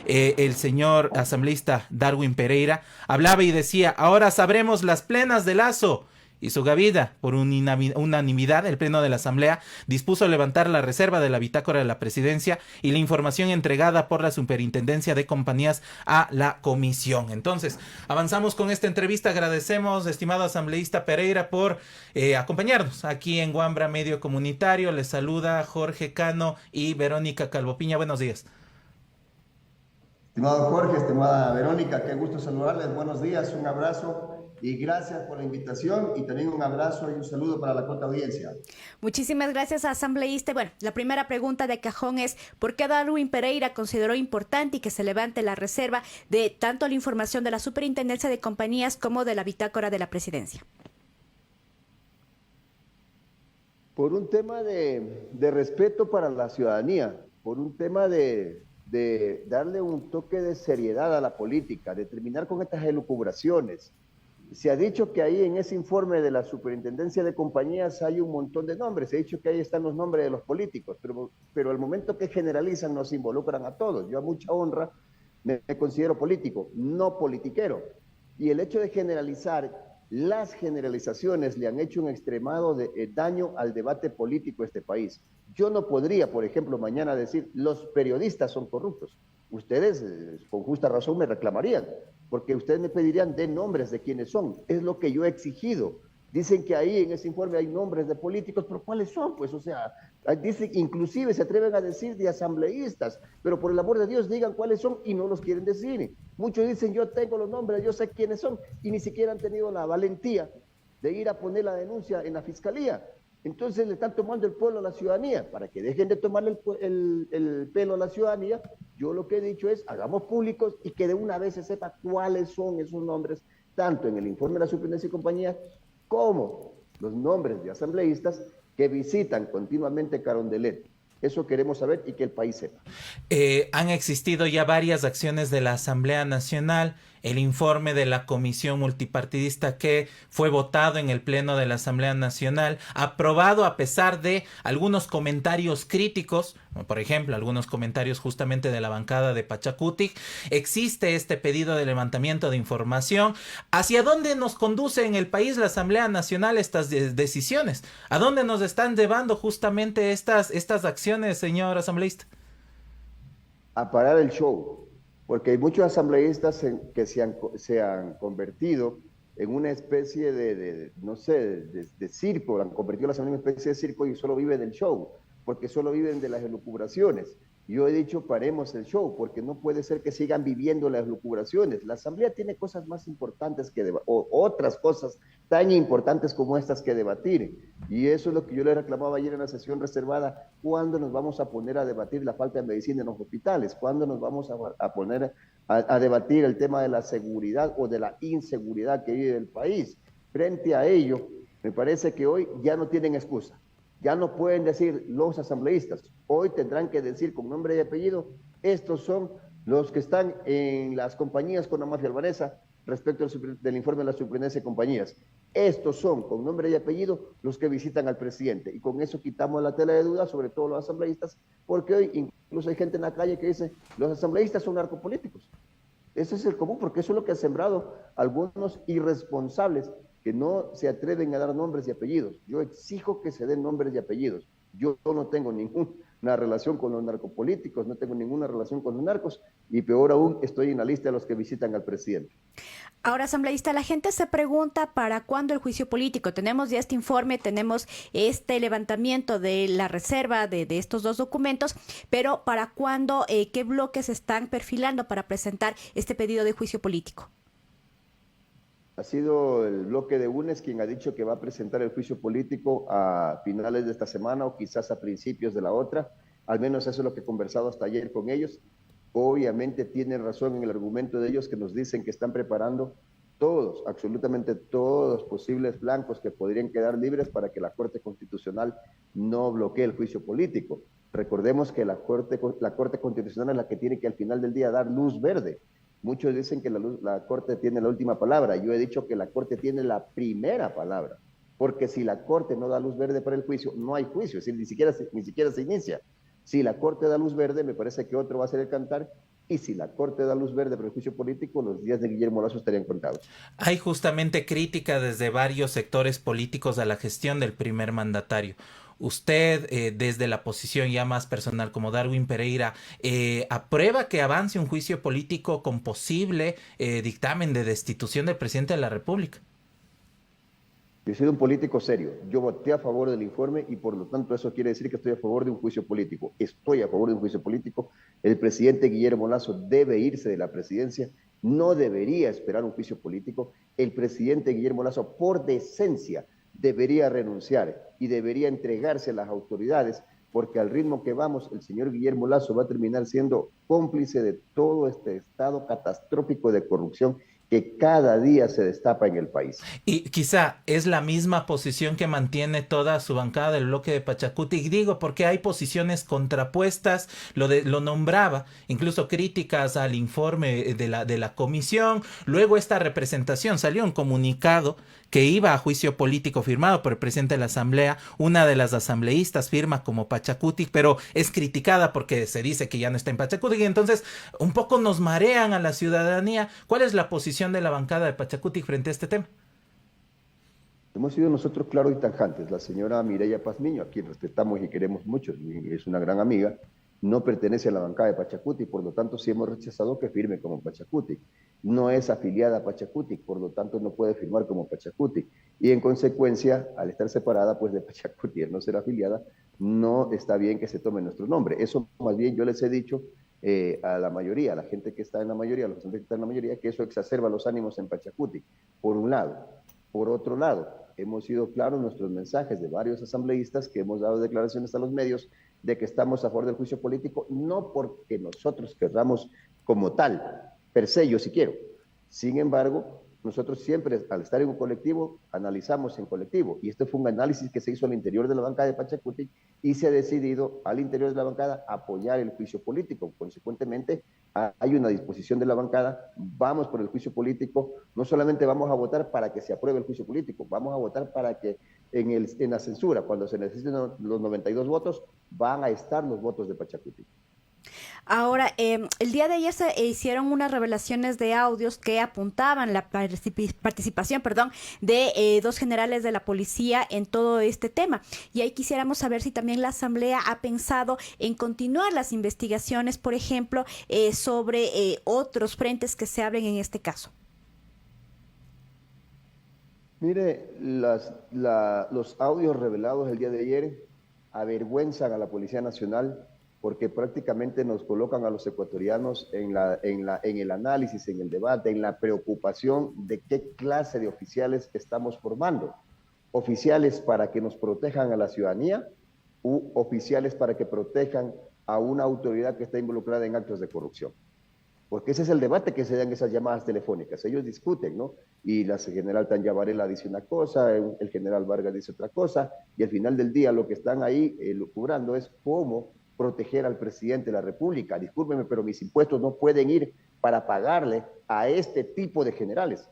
el señor asambleísta Darwin Pereira, hablaba y decía: ahora sabremos las plenas de Lazo. Y su gavida, por unanimidad, el Pleno de la Asamblea dispuso levantar la reserva de la bitácora de la Presidencia y la información entregada por la Superintendencia de Compañías a la Comisión. Entonces, avanzamos con esta entrevista. Agradecemos, estimado asambleísta Pereira, por acompañarnos aquí en Wambra Medio Comunitario. Les saluda Jorge Cano y Verónica Calvopiña. Buenos días. Estimado Jorge, estimada Verónica, qué gusto saludarles. Buenos días, un abrazo y gracias por la invitación y también un abrazo y un saludo para la corta audiencia. Muchísimas gracias, asambleísta. Bueno, la primera pregunta de cajón es: ¿por qué Darwin Pereira consideró importante y que se levante la reserva de tanto la información de la Superintendencia de Compañías como de la bitácora de la Presidencia? Por un tema de respeto para la ciudadanía, por un tema de darle un toque de seriedad a la política, de terminar con estas elucubraciones. Se ha dicho que ahí en ese informe de la Superintendencia de Compañías hay un montón de nombres, se ha dicho que ahí están los nombres de los políticos, pero al momento que generalizan nos involucran a todos. Yo a mucha honra me considero político, no politiquero. Y el hecho de generalizar, las generalizaciones le han hecho un extremado daño al debate político de este país. Yo no podría, por ejemplo, mañana decir los periodistas son corruptos. Ustedes, con justa razón, me reclamarían, porque ustedes me pedirían de nombres de quiénes son. Es lo que yo he exigido. Dicen que ahí en ese informe hay nombres de políticos, pero ¿cuáles son? Pues, o sea, dicen, inclusive se atreven a decir de asambleístas, pero por el amor de Dios digan cuáles son y no los quieren decir. Muchos dicen, yo tengo los nombres, yo sé quiénes son, y ni siquiera han tenido la valentía de ir a poner la denuncia en la fiscalía. Entonces le están tomando el pelo a la ciudadanía. Para que dejen de tomarle el pelo a la ciudadanía, yo lo que he dicho es, hagamos públicos y que de una vez se sepa cuáles son esos nombres, tanto en el informe de la Superintendencia y Compañía, como los nombres de asambleístas que visitan continuamente Carondelet. Eso queremos saber y que el país sepa. Han existido ya varias acciones de la Asamblea Nacional, el informe de la Comisión Multipartidista que fue votado en el Pleno de la Asamblea Nacional, aprobado a pesar de algunos comentarios críticos, por ejemplo, algunos comentarios justamente de la bancada de Pachacutic. Existe este pedido de levantamiento de información. ¿Hacia dónde nos conduce en el país la Asamblea Nacional estas decisiones? ¿A dónde nos están llevando justamente estas acciones, señor asambleísta? A parar el show, porque hay muchos asambleístas que se han convertido en una especie no sé, de circo, han convertido la asamblea en una especie de circo y solo viven del show, porque solo viven de las elucubraciones. Yo he dicho, paremos el show, porque no puede ser que sigan viviendo las elucubraciones. La asamblea tiene cosas más importantes o otras cosas tan importantes como estas que debatir. Y eso es lo que yo le reclamaba ayer en la sesión reservada. ¿Cuándo nos vamos a poner a debatir la falta de medicina en los hospitales? ¿Cuándo nos vamos a poner a debatir el tema de la seguridad o de la inseguridad que vive el país? Frente a ello, me parece que hoy ya no tienen excusa. Ya no pueden decir los asambleístas, hoy tendrán que decir con nombre y apellido, estos son los que están en las compañías con la mafia albanesa respecto del informe de la Superintendencia de Compañías. Estos son, con nombre y apellido, los que visitan al presidente. Y con eso quitamos la tela de duda, sobre todo los asambleístas, porque hoy incluso hay gente en la calle que dice, los asambleístas son narcopolíticos. Ese es el común, porque eso es lo que ha sembrado algunos irresponsables que no se atreven a dar nombres y apellidos. Yo exijo que se den nombres y apellidos. Yo no tengo ninguna relación con los narcopolíticos, no tengo ninguna relación con los narcos, y peor aún, estoy en la lista de los que visitan al presidente. Ahora, asambleísta, la gente se pregunta para cuándo el juicio político. Tenemos ya este informe, tenemos este levantamiento de la reserva de estos dos documentos, pero ¿para cuándo, qué bloques están perfilando para presentar este pedido de juicio político? Ha sido el bloque de UNES quien ha dicho que va a presentar el juicio político a finales de esta semana o quizás a principios de la otra. Al menos eso es lo que he conversado hasta ayer con ellos. Obviamente tienen razón en el argumento de ellos que nos dicen que están preparando todos, absolutamente todos los posibles blancos que podrían quedar libres para que la Corte Constitucional no bloquee el juicio político. Recordemos que la Corte Constitucional es la que tiene que al final del día dar luz verde. Muchos dicen que la Corte tiene la última palabra. Yo he dicho que la Corte tiene la primera palabra, porque si la Corte no da luz verde para el juicio, no hay juicio, es decir, ni siquiera se inicia. Si la Corte da luz verde, me parece que otro va a ser el cantar Y si la Corte da luz verde para el juicio político, los días de Guillermo Lasso estarían contados. Hay justamente crítica desde varios sectores políticos a la gestión del primer mandatario. Usted, desde la posición ya más personal como Darwin Pereira, ¿aprueba que avance un juicio político con posible dictamen de destitución del presidente de la República? Yo soy un político serio. Yo voté a favor del informe y por lo tanto eso quiere decir que estoy a favor de un juicio político. Estoy a favor de un juicio político. El presidente Guillermo Lasso debe irse de la presidencia. No debería esperar un juicio político. El presidente Guillermo Lasso, por decencia, debería renunciar y debería entregarse a las autoridades, porque al ritmo que vamos, el señor Guillermo Lasso va a terminar siendo cómplice de todo este estado catastrófico de corrupción que cada día se destapa en el país. Y quizá es la misma posición que mantiene toda su bancada del bloque de Pachacuti. Y digo porque hay posiciones contrapuestas, lo nombraba, incluso críticas al informe de la comisión. Luego esta representación, salió un comunicado que iba a juicio político firmado por el presidente de la Asamblea. Una de las asambleístas firma como Pachacuti, pero es criticada porque se dice que ya no está en Pachacuti. Y entonces un poco nos marean a la ciudadanía. ¿Cuál es la posición de la bancada de Pachacuti frente a este tema? Hemos sido nosotros claros y tajantes. La señora Mireya Pazmiño, a quien respetamos y queremos mucho, y es una gran amiga, no pertenece a la bancada de Pachacuti, por lo tanto sí hemos rechazado que firme como Pachacuti. No es afiliada a Pachacuti, por lo tanto no puede firmar como Pachacuti. Y en consecuencia, al estar separada pues de Pachacuti, al no ser afiliada, no está bien que se tome nuestro nombre. Eso más bien yo les he dicho a la mayoría, a la gente que está en la mayoría, a los que están en la mayoría, que eso exacerba los ánimos en Pachacuti, por un lado. Por otro lado, hemos sido claros en nuestros mensajes de varios asambleístas que hemos dado declaraciones a los medios de que estamos a favor del juicio político, no porque nosotros querramos como tal, per se yo sí quiero. Sin embargo, nosotros siempre, al estar en un colectivo, analizamos en colectivo. Y este fue un análisis que se hizo al interior de la bancada de Pachacuti y se ha decidido al interior de la bancada apoyar el juicio político. Consecuentemente, hay una disposición de la bancada, vamos por el juicio político, no solamente vamos a votar para que se apruebe el juicio político, vamos a votar para que en la censura, cuando se necesiten los 92 votos, van a estar los votos de Pachacuti. Ahora, el día de ayer se hicieron unas revelaciones de audios que apuntaban la participación, de dos generales de la policía en todo este tema. Y ahí quisiéramos saber si también la Asamblea ha pensado en continuar las investigaciones, por ejemplo, sobre otros frentes que se abren en este caso. Mire, los audios revelados el día de ayer avergüenzan a la Policía Nacional, porque prácticamente nos colocan a los ecuatorianos en el análisis, en el debate, en la preocupación de qué clase de oficiales estamos formando. Oficiales para que nos protejan a la ciudadanía u oficiales para que protejan a una autoridad que está involucrada en actos de corrupción. Porque ese es el debate que se dan esas llamadas telefónicas. Ellos discuten, ¿no? Y la general Tanya Varela dice una cosa, el general Vargas dice otra cosa, y al final del día lo que están ahí lucubrando es cómo proteger al presidente de la República. Discúlpeme, pero mis impuestos no pueden ir para pagarle a este tipo de generales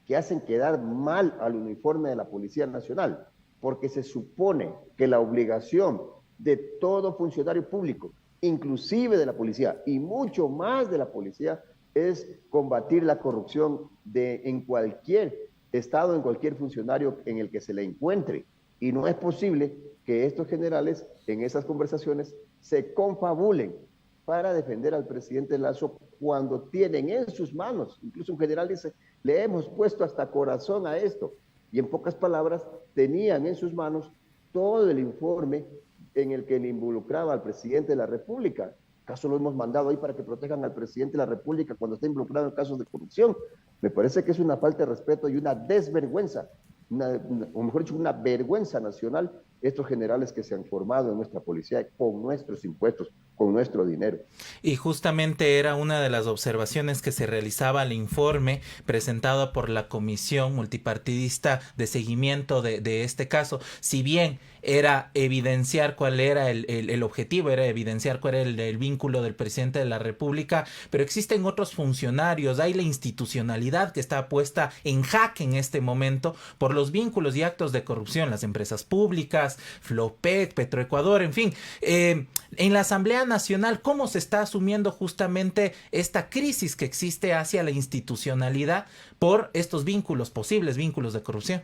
que hacen quedar mal al uniforme de la Policía Nacional, porque se supone que la obligación de todo funcionario público, inclusive de la policía y mucho más de la policía, es combatir la corrupción en cualquier estado, en cualquier funcionario en el que se le encuentre. Y no es posible que estos generales en esas conversaciones se confabulen para defender al presidente Lasso cuando tienen en sus manos, incluso un general dice, le hemos puesto hasta corazón a esto, y en pocas palabras tenían en sus manos todo el informe en el que le involucraba al presidente de la República. ¿Acaso lo hemos mandado ahí para que protejan al presidente de la República cuando está involucrado en casos de corrupción? Me parece que es una falta de respeto y una desvergüenza, o mejor dicho, una vergüenza nacional, estos generales que se han formado en nuestra policía con nuestros impuestos, con nuestro dinero. Y justamente era una de las observaciones que se realizaba al informe presentado por la Comisión Multipartidista de Seguimiento de este caso. Si bien era evidenciar cuál era el objetivo, era evidenciar cuál era el vínculo del presidente de la República, pero existen otros funcionarios, hay la institucionalidad que está puesta en jaque en este momento por los vínculos y actos de corrupción, las empresas públicas, Gas, Flopec, Petroecuador, en fin. En la Asamblea Nacional, ¿cómo se está asumiendo justamente esta crisis que existe hacia la institucionalidad por estos vínculos, posibles vínculos de corrupción?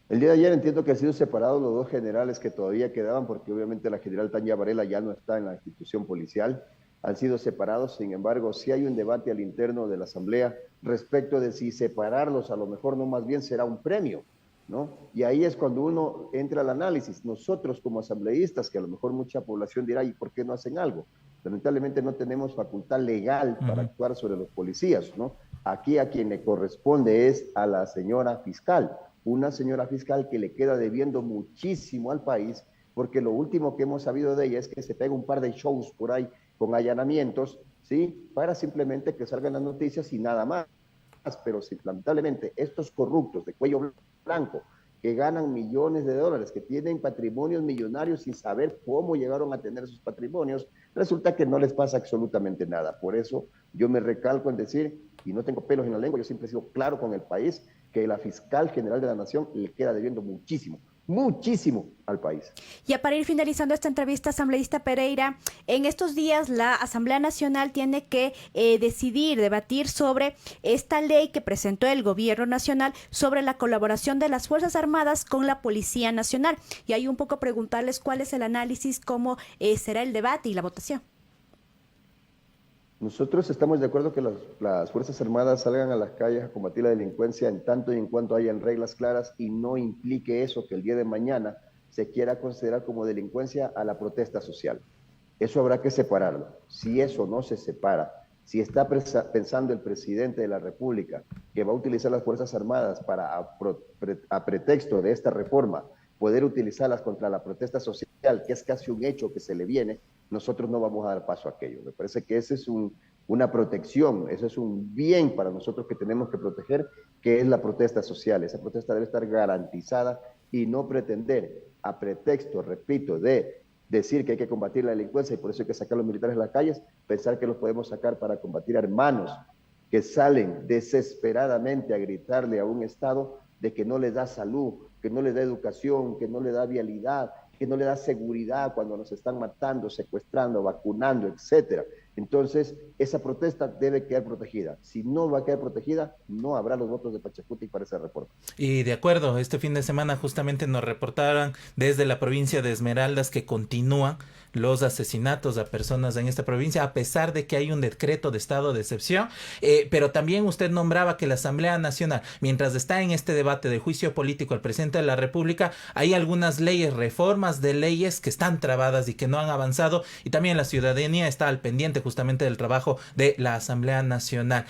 El día de ayer entiendo que han sido separados los dos generales que todavía quedaban, porque obviamente la general Tania Varela ya no está en la institución policial, han sido separados. Sin embargo, sí hay un debate al interno de la Asamblea respecto de si separarlos a lo mejor no, más bien será un premio, ¿no? Y ahí es cuando uno entra al análisis. Nosotros como asambleístas, que a lo mejor mucha población dirá, ¿y por qué no hacen algo? Lamentablemente no tenemos facultad legal para actuar sobre los policías, ¿no? Aquí a quien le corresponde es a la señora fiscal, una señora fiscal que le queda debiendo muchísimo al país, porque lo último que hemos sabido de ella es que se pega un par de shows por ahí con allanamientos, ¿sí? Para simplemente que salgan las noticias y nada más. Pero si, lamentablemente estos corruptos de cuello blanco que ganan millones de dólares, que tienen patrimonios millonarios sin saber cómo llegaron a tener esos patrimonios, resulta que no les pasa absolutamente nada. Por eso yo me recalco en decir, y no tengo pelos en la lengua, yo siempre he sido claro con el país, que la fiscal general de la Nación le queda debiendo muchísimo al país. Ya para ir finalizando esta entrevista, asambleísta Pereira, en estos días la Asamblea Nacional tiene que debatir sobre esta ley que presentó el gobierno nacional sobre la colaboración de las Fuerzas Armadas con la Policía Nacional. Y ahí un poco preguntarles cuál es el análisis, cómo será el debate y la votación. Nosotros estamos de acuerdo que las Fuerzas Armadas salgan a las calles a combatir la delincuencia en tanto y en cuanto hayan reglas claras y no implique eso que el día de mañana se quiera considerar como delincuencia a la protesta social. Eso habrá que separarlo. Si eso no se separa, si está pensando el presidente de la República que va a utilizar las Fuerzas Armadas para, a pretexto de esta reforma, poder utilizarlas contra la protesta social, que es casi un hecho que se le viene, nosotros no vamos a dar paso a aquello. Me parece que esa es una protección, eso es un bien para nosotros que tenemos que proteger, que es la protesta social. Esa protesta debe estar garantizada y no pretender, a pretexto, repito, de decir que hay que combatir la delincuencia y por eso hay que sacar a los militares a las calles, pensar que los podemos sacar para combatir a hermanos que salen desesperadamente a gritarle a un Estado de que no les da salud, que no les da educación, que no les da vialidad, que no le da seguridad cuando nos están matando, secuestrando, vacunando, etcétera. Entonces, esa protesta debe quedar protegida. Si no va a quedar protegida, no habrá los votos de Pachacuti para esa reforma. Y de acuerdo, este fin de semana justamente nos reportaron desde la provincia de Esmeraldas que continúan los asesinatos a personas en esta provincia, a pesar de que hay un decreto de estado de excepción. Pero también usted nombraba que la Asamblea Nacional, mientras está en este debate de juicio político al presidente de la República, hay algunas leyes, reformas de leyes que están trabadas y que no han avanzado, y también la ciudadanía está al pendiente justamente del trabajo de la Asamblea Nacional.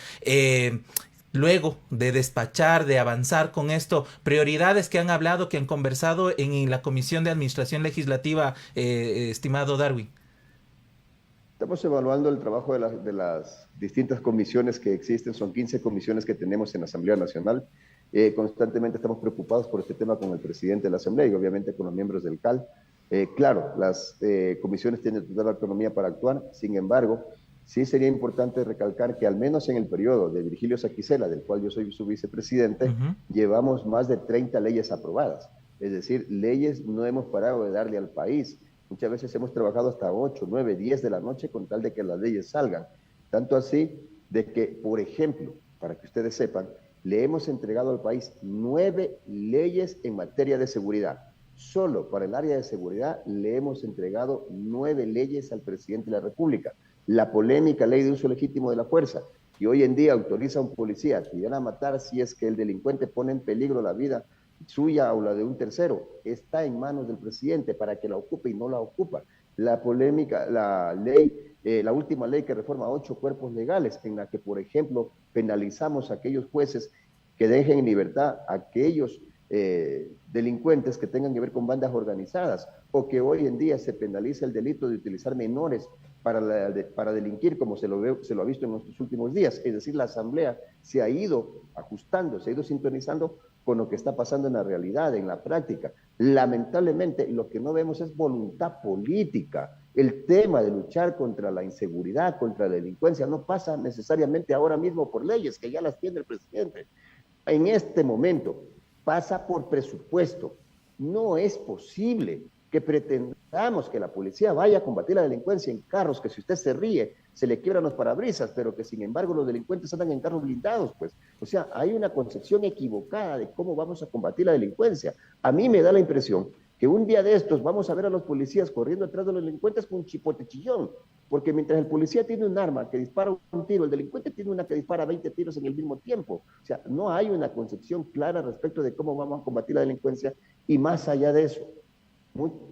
Luego de despachar, de avanzar con esto, prioridades que han hablado, que han conversado en la Comisión de Administración Legislativa, estimado Darwin. Estamos evaluando el trabajo de las distintas comisiones que existen, son 15 comisiones que tenemos en la Asamblea Nacional. Constantemente estamos preocupados por este tema con el presidente de la Asamblea y obviamente con los miembros del CAL. Claro, las comisiones tienen total autonomía para actuar, sin embargo, sí sería importante recalcar que al menos en el periodo de Virgilio Saquicela, del cual yo soy su vicepresidente, llevamos más de 30 leyes aprobadas. Es decir, leyes no hemos parado de darle al país. Muchas veces hemos trabajado hasta 8, 9, 10 de la noche con tal de que las leyes salgan. Tanto así de que, por ejemplo, para que ustedes sepan, le hemos entregado al país 9 leyes en materia de seguridad. Solo para el área de seguridad le hemos entregado 9 leyes al presidente de la República. La polémica ley de uso legítimo de la fuerza, que hoy en día autoriza a un policía que van a matar si es que el delincuente pone en peligro la vida suya o la de un tercero, está en manos del presidente para que la ocupe y no la ocupa. La polémica, la ley, la última ley que reforma 8 cuerpos legales, en la que, por ejemplo, penalizamos a aquellos jueces que dejen en libertad a aquellos delincuentes que tengan que ver con bandas organizadas, o que hoy en día se penaliza el delito de utilizar menores para delinquir, como se lo ha visto en nuestros últimos días. Es decir, la Asamblea se ha ido ajustando, se ha ido sintonizando con lo que está pasando en la realidad, en la práctica. Lamentablemente, lo que no vemos es voluntad política. El tema de luchar contra la inseguridad, contra la delincuencia, no pasa necesariamente ahora mismo por leyes, que ya las tiene el presidente. En este momento, pasa por presupuesto. No es posible que pretendamos que la policía vaya a combatir la delincuencia en carros, que si usted se ríe, se le quiebran los parabrisas, pero que sin embargo los delincuentes andan en carros blindados, pues. O sea, hay una concepción equivocada de cómo vamos a combatir la delincuencia. A mí me da la impresión que un día de estos vamos a ver a los policías corriendo atrás de los delincuentes con un chipote chillón, porque mientras el policía tiene un arma que dispara un tiro, el delincuente tiene una que dispara 20 tiros en el mismo tiempo. O sea, no hay una concepción clara respecto de cómo vamos a combatir la delincuencia, y más allá de eso,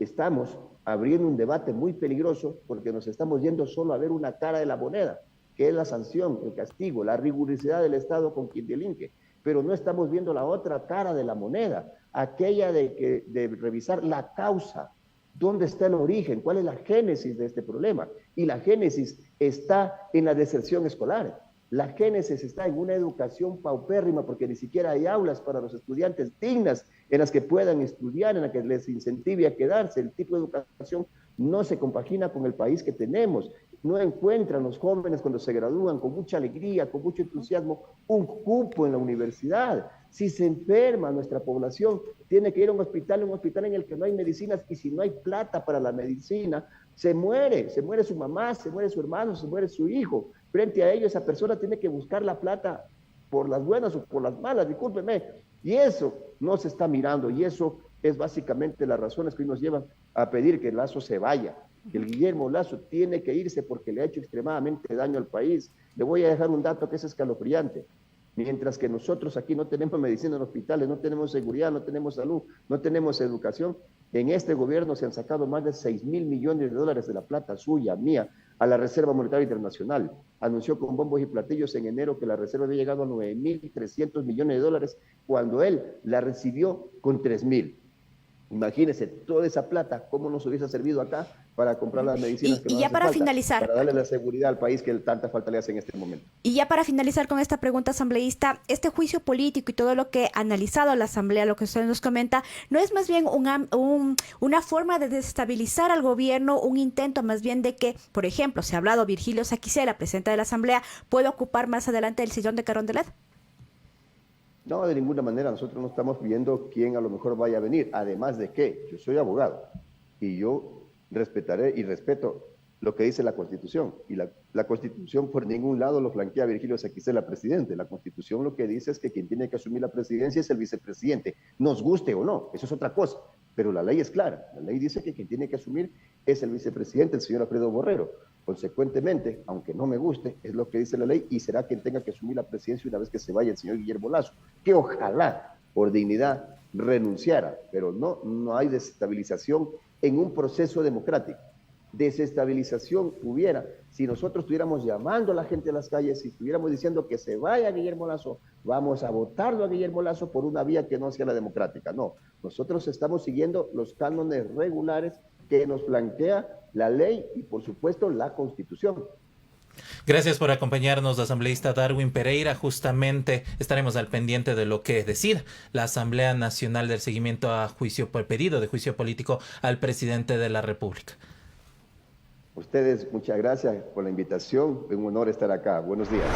estamos abriendo un debate muy peligroso porque nos estamos yendo solo a ver una cara de la moneda, que es la sanción, el castigo, la rigurosidad del Estado con quien delinque, pero no estamos viendo la otra cara de la moneda, aquella de revisar la causa, dónde está el origen, cuál es la génesis de este problema. Y la génesis está en la deserción escolar. La génesis está en una educación paupérrima, porque ni siquiera hay aulas para los estudiantes dignas en las que puedan estudiar, en las que les incentive a quedarse. El tipo de educación no se compagina con el país que tenemos. No encuentran los jóvenes cuando se gradúan con mucha alegría, con mucho entusiasmo, un cupo en la universidad. Si se enferma nuestra población, tiene que ir a un hospital en el que no hay medicinas, y si no hay plata para la medicina, se muere su mamá, se muere su hermano, se muere su hijo. Frente a ello, esa persona tiene que buscar la plata por las buenas o por las malas, discúlpeme. Y eso no se está mirando, y eso es básicamente las razones que hoy nos llevan a pedir que Lasso se vaya, que el Guillermo Lasso tiene que irse porque le ha hecho extremadamente daño al país. Le voy a dejar un dato que es escalofriante. Mientras que nosotros aquí no tenemos medicina en hospitales, no tenemos seguridad, no tenemos salud, no tenemos educación, en este gobierno se han sacado más de 6.000 millones de dólares de la plata suya, mía, a la Reserva Monetaria Internacional. Anunció con bombos y platillos en enero que la Reserva había llegado a 9.300 millones de dólares, cuando él la recibió con 3.000. Imagínense toda esa plata, cómo nos hubiese servido acá para comprar las medicinas que nos hacen falta, finalizar, para darle la seguridad al país que tanta falta le hace en este momento. Y ya para finalizar con esta pregunta, asambleísta, este juicio político y todo lo que ha analizado la Asamblea, lo que usted nos comenta, ¿no es más bien una forma de desestabilizar al gobierno, un intento más bien de que, por ejemplo, se ha hablado Virgilio Saquicela, presidente de la Asamblea, pueda ocupar más adelante el sillón de Carondelet? No, de ninguna manera. Nosotros no estamos viendo quién a lo mejor vaya a venir. Además de que yo soy abogado y yo respetaré y respeto lo que dice la Constitución. Y la Constitución por ningún lado lo flanquea Virgilio Saquicela, presidente. La Constitución lo que dice es que quien tiene que asumir la presidencia es el vicepresidente. Nos guste o no, eso es otra cosa. Pero la ley es clara. La ley dice que quien tiene que asumir es el vicepresidente, el señor Alfredo Borrero. Consecuentemente, aunque no me guste, es lo que dice la ley, y será quien tenga que asumir la presidencia una vez que se vaya el señor Guillermo Lasso, que ojalá, por dignidad, renunciara, pero no hay desestabilización en un proceso democrático. Desestabilización hubiera si nosotros estuviéramos llamando a la gente a las calles, si estuviéramos diciendo que se vaya Guillermo Lasso, vamos a votarlo a Guillermo Lasso por una vía que no sea la democrática. No, nosotros estamos siguiendo los cánones regulares que nos plantea la ley y, por supuesto, la Constitución. Gracias por acompañarnos, asambleísta Darwin Pereira. Justamente estaremos al pendiente de lo que decida la Asamblea Nacional del seguimiento a juicio por pedido de juicio político al presidente de la República. Ustedes, muchas gracias por la invitación. Es un honor estar acá. Buenos días.